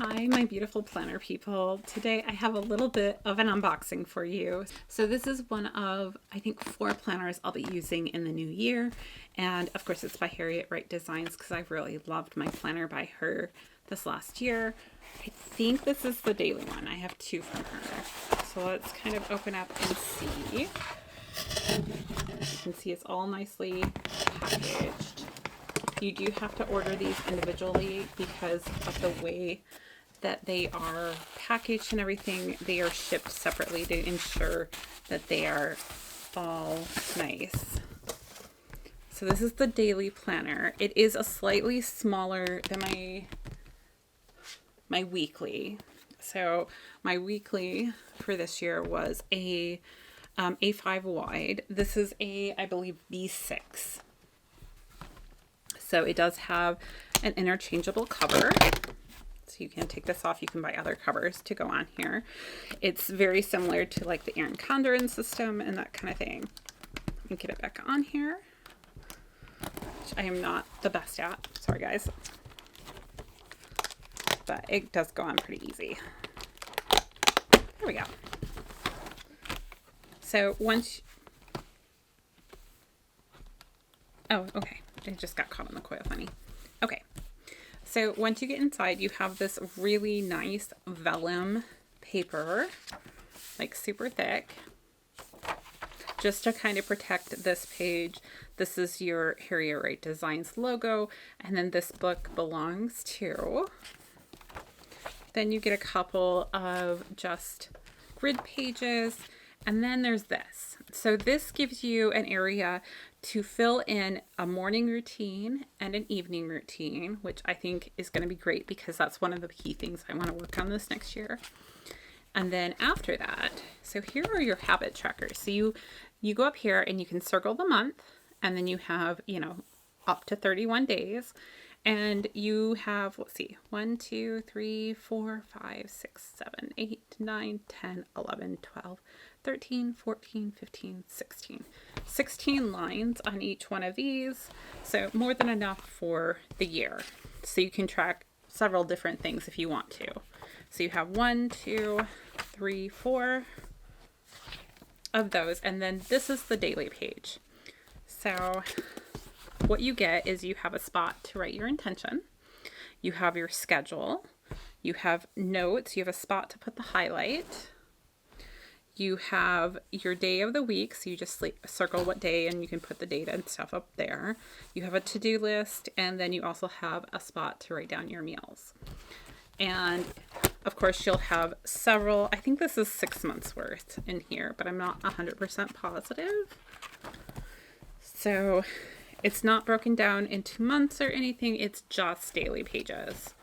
Hi, my beautiful planner people. Today I have a little bit of an unboxing for you. So this is one of, I think, 4 planners I'll be using in the new year. And of course it's by Harriet Wright Designs because I've really loved my planner by her this last year. I think this is the daily one. I have 2 from her. So let's kind of open up and see. You can see it's all nicely packaged. You do have to order these individually because of the way that they are packaged and everything. They are shipped separately to ensure that they are all nice. So this is the daily planner. It is a slightly smaller than my weekly. So my weekly for this year was a A5 wide. This is a, I believe, B6. So it does have an interchangeable cover. So you can take this off. You can buy other covers to go on here. It's very similar to like the Erin Condren system and that kind of thing. Let me get it back on here, which I am not the best at. Sorry, guys. But it does go on pretty easy. There we go. So once... Oh, okay. It just got caught on the coil, funny. Okay, so once you get inside, you have this really nice vellum paper, like super thick, just to kind of protect this page. This is your Harriet Wright Designs logo, and then this book belongs to. Then you get a couple of just grid pages, and then there's this. So this gives you an area to fill in a morning routine and an evening routine, which I think is going to be great because that's one of the key things I want to work on this next year. And then after that, so here are your habit trackers. So you go up here and you can circle the month, and then you have, you know, up to 31 days. And you have, let's see, 1, 2, 3, 4, 5, 6, 7, 8, 9, 10, 11, 12, 13, 14, 15, 16. 16 lines on each one of these. So more than enough for the year. So you can track several different things if you want to. So you have 1, 2, 3, 4 of those. And then this is the daily page. So what you get is you have a spot to write your intention. You have your schedule. You have notes. You have a spot to put the highlight. You have your day of the week. So you just circle what day and you can put the date and stuff up there. You have a to-do list. And then you also have a spot to write down your meals. And of course you'll have several, I think this is 6 months worth in here, but I'm not 100% positive. So it's not broken down into months or anything. It's just daily pages,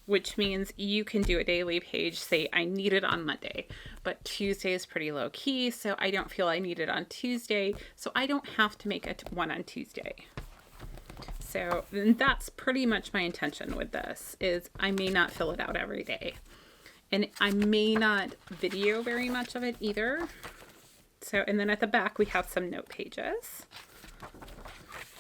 which means you can do a daily page. Say I need it on Monday, but Tuesday is pretty low key. So I don't feel I need it on Tuesday. So I don't have to make one on Tuesday. So that's pretty much my intention with this is I may not fill it out every day, and I may not video very much of it either. So, and then at the back we have some note pages,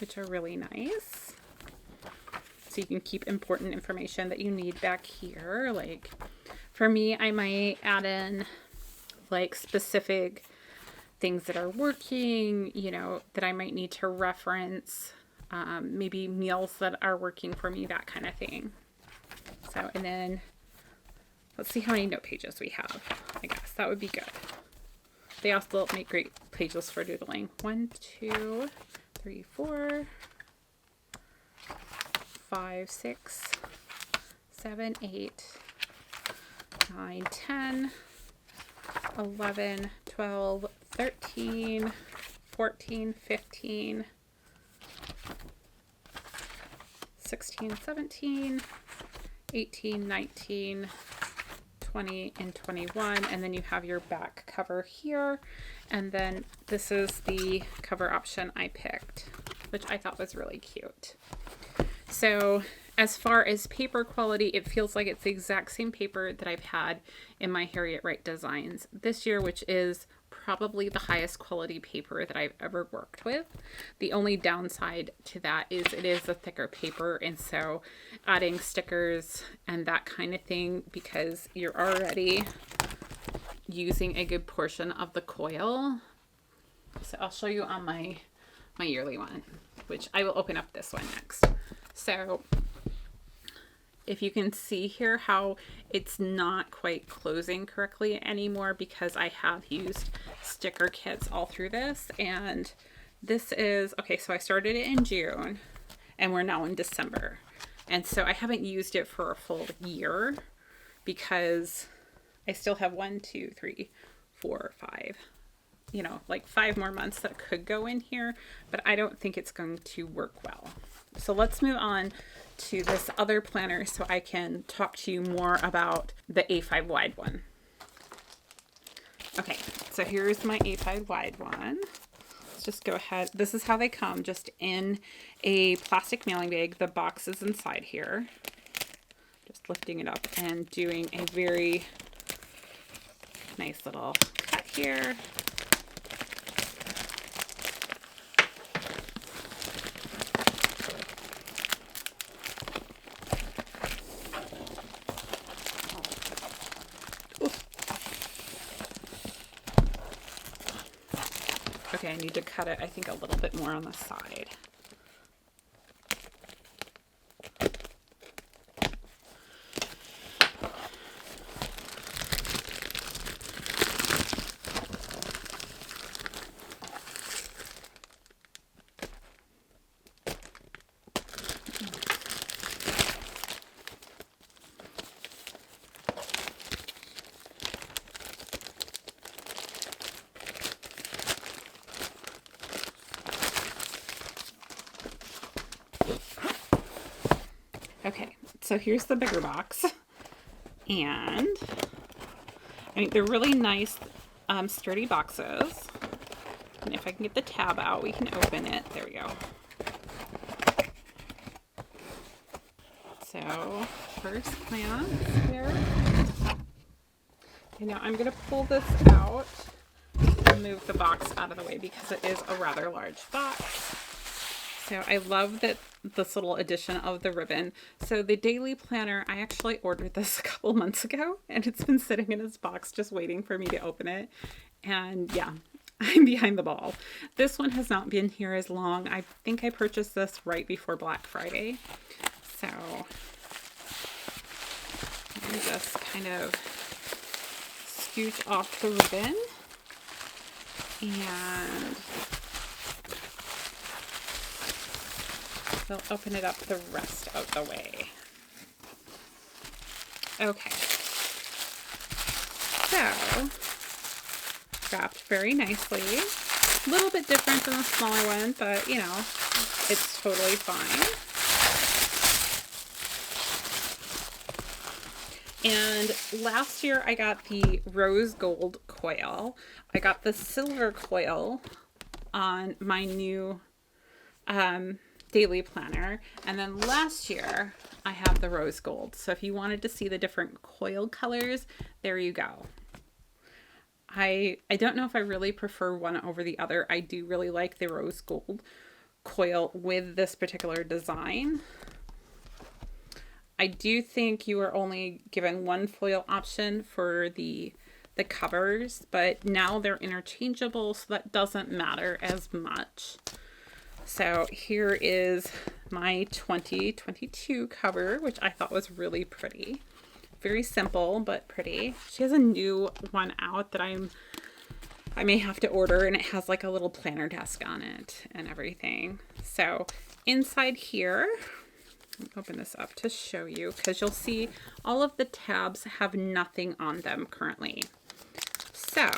which are really nice. So you can keep important information that you need back here. Like for me, I might add in like specific things that are working, you know, that I might need to reference, maybe meals that are working for me, that kind of thing. So, and then let's see how many note pages we have. I guess that would be good. They also make great pages for doodling. 1, 2, 3, 4, 5, 6, 7, 8, 9, 10, 11, 12, 13, 14, 15, 16, 17, 18, 19, 20, and 21. And then you have your back cover here. And then this is the cover option I picked, which I thought was really cute. So as far as paper quality, it feels like it's the exact same paper that I've had in my Harriet Wright Designs this year, which is probably the highest quality paper that I've ever worked with. The only downside to that is it is a thicker paper, and so adding stickers and that kind of thing, because you're already using a good portion of the coil. So I'll show you on my yearly one, which I will open up this one next. So if you can see here how it's not quite closing correctly anymore because I have used sticker kits all through this. And this is, okay, so I started it in June and we're now in December. And so I haven't used it for a full year because I still have 1, 2, 3, 4, 5, you know, like 5 more months that could go in here, but I don't think it's going to work well. So let's move on to this other planner so I can talk to you more about the A5 wide one. Okay, so here's my A5 wide one. Let's just go ahead. This is how they come, just in a plastic mailing bag. The box is inside here. Just lifting it up and doing a very nice little cut here. Okay, I need to cut it, I think, a little bit more on the side. Okay, so here's the bigger box, and I mean, they're really nice, sturdy boxes. And if I can get the tab out, we can open it. There we go. So first glance here. Okay, now I'm going to pull this out and move the box out of the way because it is a rather large box. So I love that this little addition of the ribbon. So the daily planner, I actually ordered this a couple months ago and it's been sitting in its box just waiting for me to open it. And yeah, I'm behind the ball. This one has not been here as long. I think I purchased this right before Black Friday. So let me just kind of scooch off the ribbon and we'll open it up the rest of the way. Okay. So, wrapped very nicely. A little bit different than the smaller one, but you know, it's totally fine. And last year I got the rose gold coil. I got the silver coil on my new daily planner, and then last year I have the rose gold. So if you wanted to see the different coil colors, there you go. I don't know if I really prefer one over the other. I do really like the rose gold coil with this particular design. I do think you are only given one foil option for the covers, but now they're interchangeable, so that doesn't matter as much. So here is my 2022 cover, which I thought was really pretty. Very simple, but pretty. She has a new one out that I may have to order, and it has like a little planner desk on it and everything. So inside here, open this up to show you, because you'll see all of the tabs have nothing on them currently. So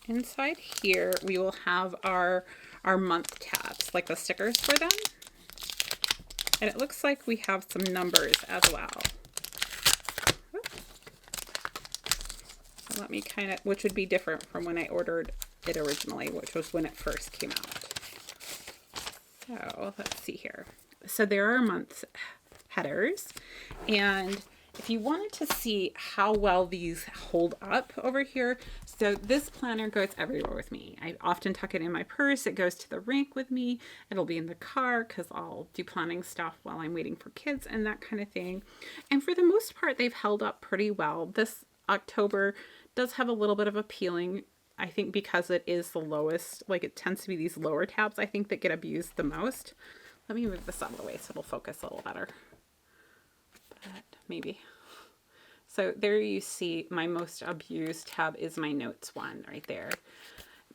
inside here, we will have our month tabs, like the stickers for them. And it looks like we have some numbers as well. So let me kind of, which would be different from when I ordered it originally, which was when it first came out. So let's see here. So there are month headers, and if you wanted to see how well these hold up over here, so this planner goes everywhere with me. I often tuck it in my purse. It goes to the rink with me. It'll be in the car because I'll do planning stuff while I'm waiting for kids and that kind of thing. And for the most part, they've held up pretty well. This October does have a little bit of a peeling, I think, because it is the lowest, like it tends to be these lower tabs, I think, that get abused the most. Let me move this out of the way so it'll focus a little better. But maybe. So there you see my most abused tab is my notes one right there.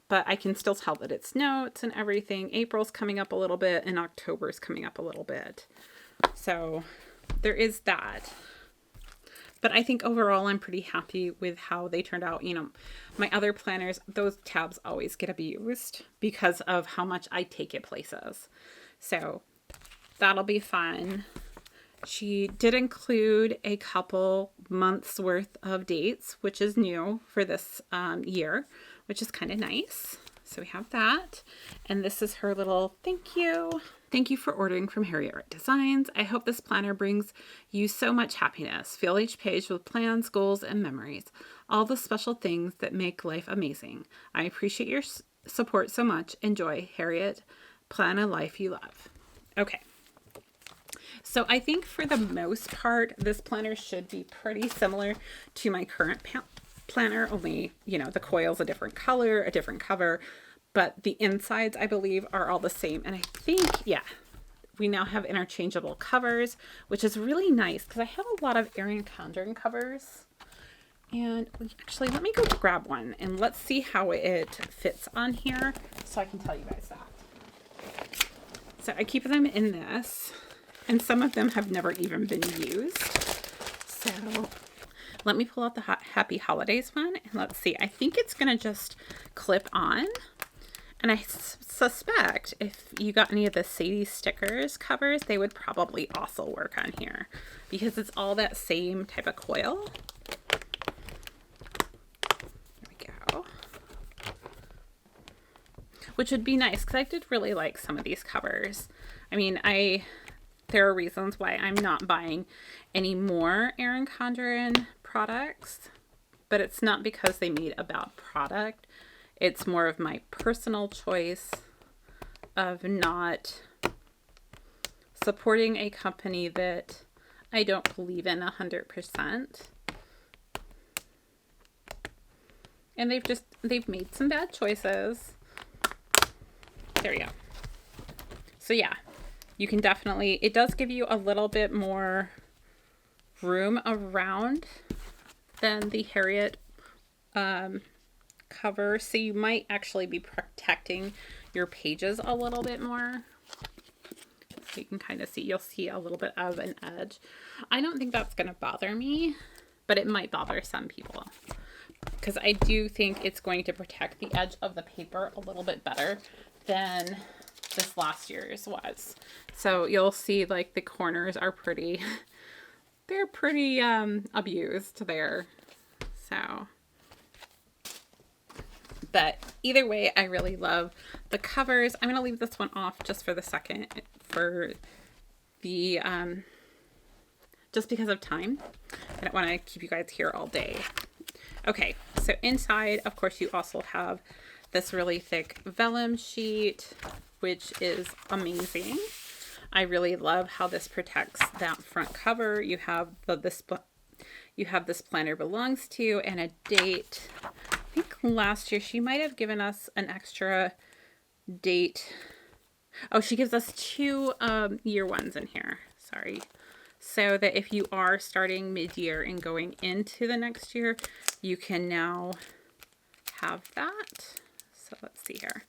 But I can still tell that it's notes and everything. April's coming up a little bit and October's coming up a little bit. So there is that. But I think overall I'm pretty happy with how they turned out. You know, my other planners, those tabs always get abused because of how much I take it places. So that'll be fun. She did include a couple months worth of dates, which is new for this year, which is kind of nice. So we have that. And this is her little thank you. Thank you for ordering from Harriet Wright Designs. I hope this planner brings you so much happiness. Fill each page with plans, goals, and memories. All the special things that make life amazing. I appreciate your support so much. Enjoy, Harriet. Plan a life you love. Okay. So I think for the most part, this planner should be pretty similar to my current planner, only, you know, the coil's a different color, a different cover, but the insides, I believe, are all the same. And I think, yeah, we now have interchangeable covers, which is really nice because I have a lot of Erin Condren covers. And actually, let me go grab one and let's see how it fits on here so I can tell you guys that. So I keep them in this. And some of them have never even been used. So let me pull out the Happy Holidays one and let's see. I think it's going to just clip on. And I suspect if you got any of the Sadie stickers covers, they would probably also work on here because it's all that same type of coil. There we go. Which would be nice because I did really like some of these covers. I mean, there are reasons why I'm not buying any more Erin Condren products, but it's not because they made a bad product. It's more of my personal choice of not supporting a company that I don't believe in 100%. And they've made some bad choices. There we go. So yeah. You can definitely, it does give you a little bit more room around than the Harriet cover. So you might actually be protecting your pages a little bit more. So you can kind of see, you'll see a little bit of an edge. I don't think that's going to bother me, but it might bother some people. Because I do think it's going to protect the edge of the paper a little bit better than this last year's was. So you'll see like the corners are pretty, they're pretty abused there. So, but either way, I really love the covers. I'm going to leave this one off just for the second for the, just because of time. I don't want to keep you guys here all day. Okay. So inside, of course, you also have this really thick vellum sheet, which is amazing. I really love how this protects that front cover. You have this planner belongs to and a date. I think last year she might have given us an extra date. Oh, she gives us 2 year ones in here. Sorry. So that if you are starting mid-year and going into the next year, you can now have that. So let's see here.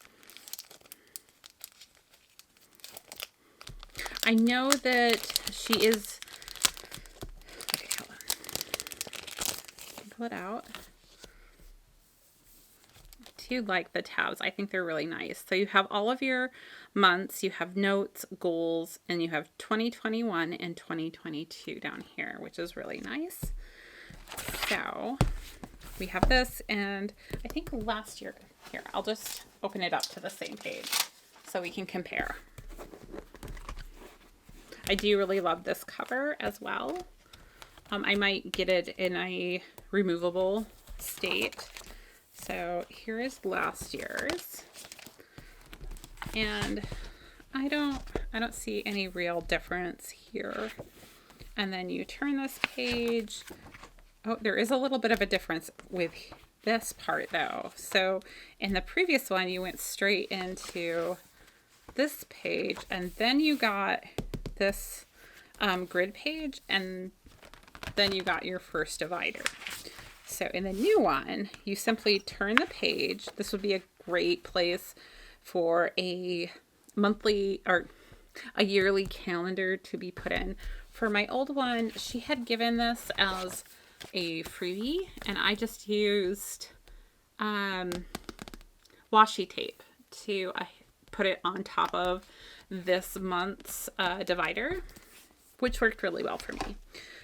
I know that she is, okay, hold on. Pull it out. I do like the tabs. I think they're really nice. So you have all of your months, you have notes, goals, and you have 2021 and 2022 down here, which is really nice. So we have this, and I think last year, here, I'll just open it up to the same page so we can compare. I do really love this cover as well. I might get it in a removable state. So here is last year's. And I don't see any real difference here. And then you turn this page. Oh, there is a little bit of a difference with this part though. So in the previous one, you went straight into this page and then you got this grid page and then you got your first divider. So in the new one, you simply turn the page. This would be a great place for a monthly or a yearly calendar to be put in. For my old one, she had given this as a freebie and I just used washi tape to put it on top of this month's divider, which worked really well for me.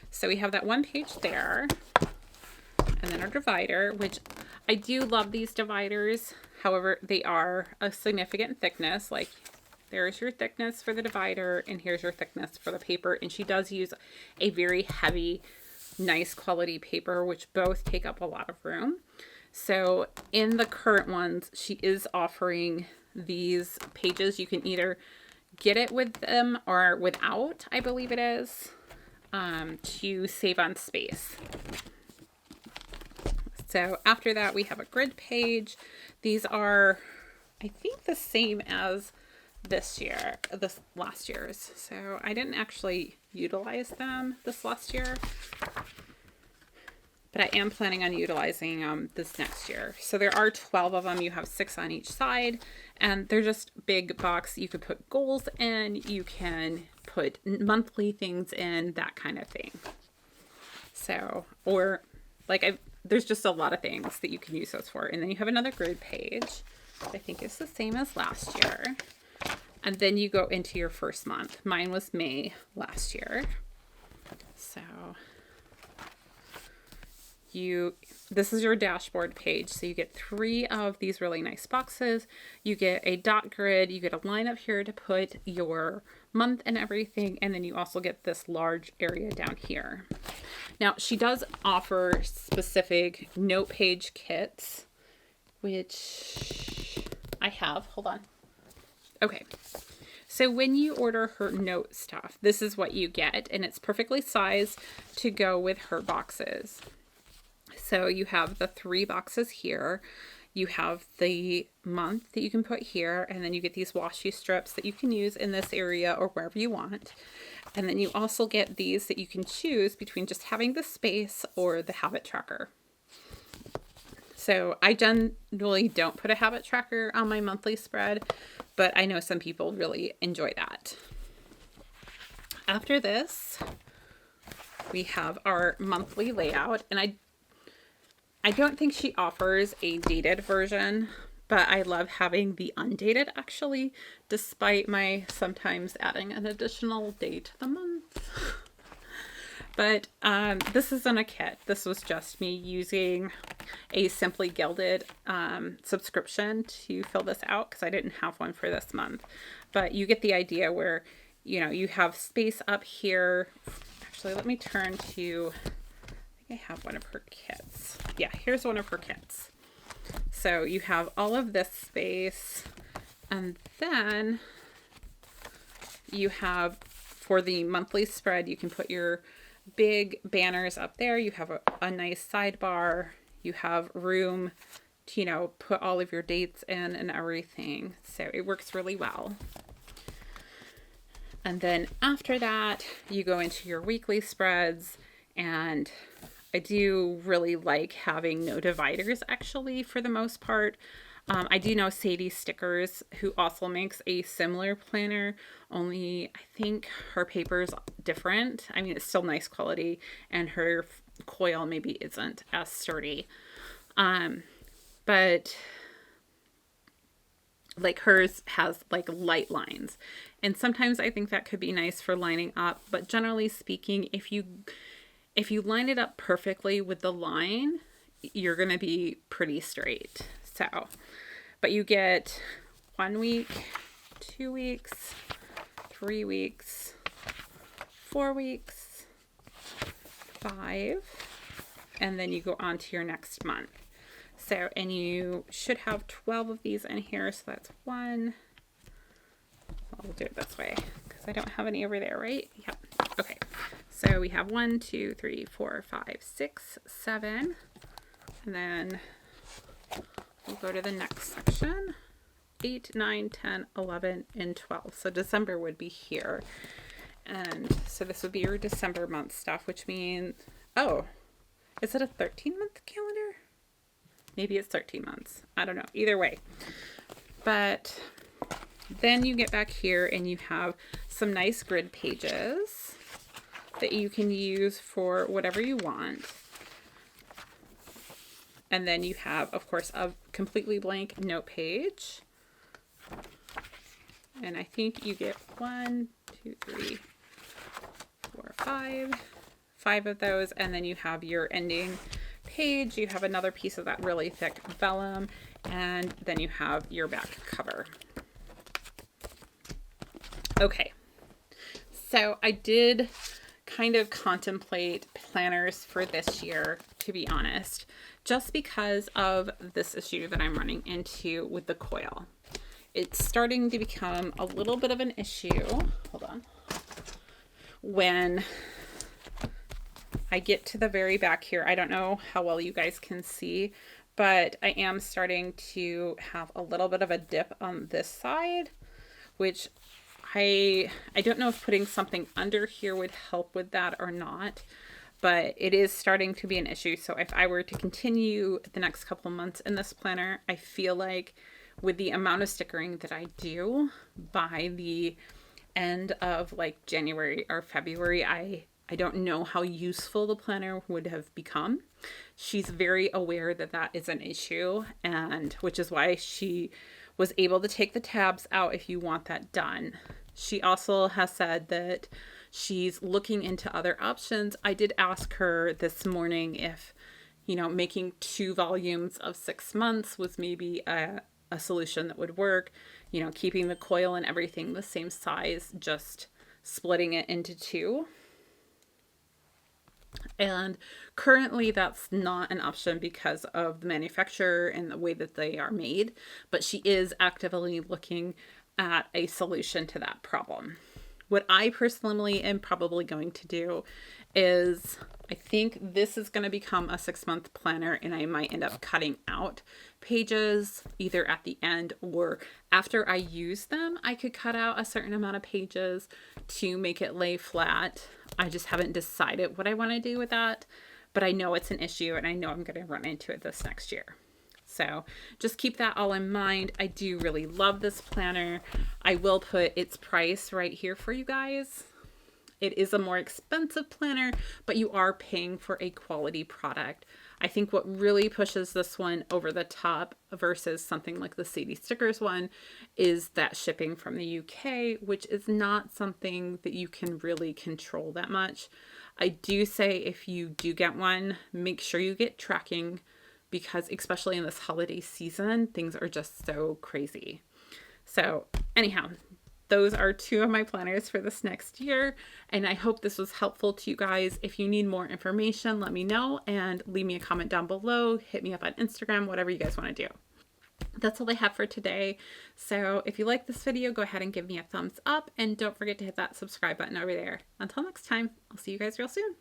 So we have that one page there and then our divider, which I do love these dividers. However, they are a significant thickness. Like there's your thickness for the divider and here's your thickness for the paper. And she does use a very heavy, nice quality paper, which both take up a lot of room. So in the current ones, she is offering these pages. You can either get it with them or without, I believe it is, to save on space. So after that, we have a grid page. These are, I think, the same as this last year's. So I didn't actually utilize them this last year, but I am planning on utilizing this next year. So there are 12 of them. You have 6 on each side, and they're just big box. You could put goals in, you can put monthly things in, that kind of thing. So, or like there's just a lot of things that you can use those for. And then you have another grid page. I think it's the same as last year. And then you go into your first month. Mine was May last year. So this is your dashboard page. So you get 3 of these really nice boxes. You get a dot grid. You get a line up here to put your month and everything. And then you also get this large area down here. Now she does offer specific note page kits, which I have. Hold on. Okay. So when you order her note stuff, this is what you get, and it's perfectly sized to go with her boxes. So you have the 3 boxes here. You have the month that you can put here, and then you get these washi strips that you can use in this area or wherever you want. And then you also get these that you can choose between just having the space or the habit tracker. So I generally don't put a habit tracker on my monthly spread, but I know some people really enjoy that. After this, we have our monthly layout, and I don't think she offers a dated version, but I love having the undated actually, despite my sometimes adding an additional day to the month. But this isn't a kit. This was just me using a Simply Gilded subscription to fill this out because I didn't have one for this month. But you get the idea where, you know, you have space up here. Actually, let me turn to, I think I have one of her kits. Yeah, here's one of her kits. So you have all of this space, and then you have, for the monthly spread, you can put your big banners up there. You have a nice sidebar. You have room to, you know, put all of your dates in and everything. So it works really well. And then after that, you go into your weekly spreads, and I do really like having no dividers actually for the most part. I do know Sadie Stickers, who also makes a similar planner, only I think her paper's different. I mean, it's still nice quality, and her coil maybe isn't as sturdy. But like hers has like light lines, and sometimes I think that could be nice for lining up. But generally speaking, if you line it up perfectly with the line, you're going to be pretty straight. So, but you get 1 week, 2 weeks, 3 weeks, 4 weeks, 5, and then you go on to your next month. So, and you should have 12 of these in here. So that's 1. I'll do it this way because I don't have any over there, right? Yep. Okay. So we have 1, 2, 3, 4, 5, 6, 7. And then we'll go to the next section. 8, 9, 10, 11, and 12. So December would be here. And so this would be your December month stuff, which means, oh, is it a 13-month calendar? Maybe it's 13 months. I don't know. Either way. But then you get back here and you have some nice grid pages that you can use for whatever you want. And then you have, of course, a completely blank note page. And I think you get 1, 2, 3, 4, 5 of those. And then you have your ending page. You have another piece of that really thick vellum. And then you have your back cover. Okay. So I did kind of contemplate planners for this year, to be honest, just because of this issue that I'm running into with the coil. It's starting to become a little bit of an issue. Hold on. When I get to the very back here, I don't know how well you guys can see, but I am starting to have a little bit of a dip on this side, which I don't know if putting something under here would help with that or not, but it is starting to be an issue. So if I were to continue the next couple of months in this planner, I feel like with the amount of stickering that I do by the end of like January or February, I don't know how useful the planner would have become. She's very aware that that is an issue, and which is why she was able to take the tabs out if you want that done. She also has said that she's looking into other options. I did ask her this morning if, you know, making 2 volumes of 6 months was maybe a solution that would work, you know, keeping the coil and everything the same size, just splitting it into 2. And currently that's not an option because of the manufacturer and the way that they are made, but she is actively looking at a solution to that problem. What I personally am probably going to do is, I think this is going to become a 6-month planner, and I might end up cutting out pages either at the end or after I use them. I could cut out a certain amount of pages to make it lay flat. I just haven't decided what I want to do with that, but I know it's an issue and I know I'm going to run into it this next year. So just keep that all in mind. I do really love this planner. I will put its price right here for you guys. It is a more expensive planner, but you are paying for a quality product. I think what really pushes this one over the top versus something like the Sadie Stickers one is that shipping from the UK, which is not something that you can really control that much. I do say if you do get one, make sure you get tracking, because especially in this holiday season, things are just so crazy. So anyhow, those are 2 of my planners for this next year, and I hope this was helpful to you guys. If you need more information, let me know and leave me a comment down below. Hit me up on Instagram, whatever you guys want to do. That's all I have for today. So if you like this video, go ahead and give me a thumbs up, and don't forget to hit that subscribe button over there. Until next time, I'll see you guys real soon.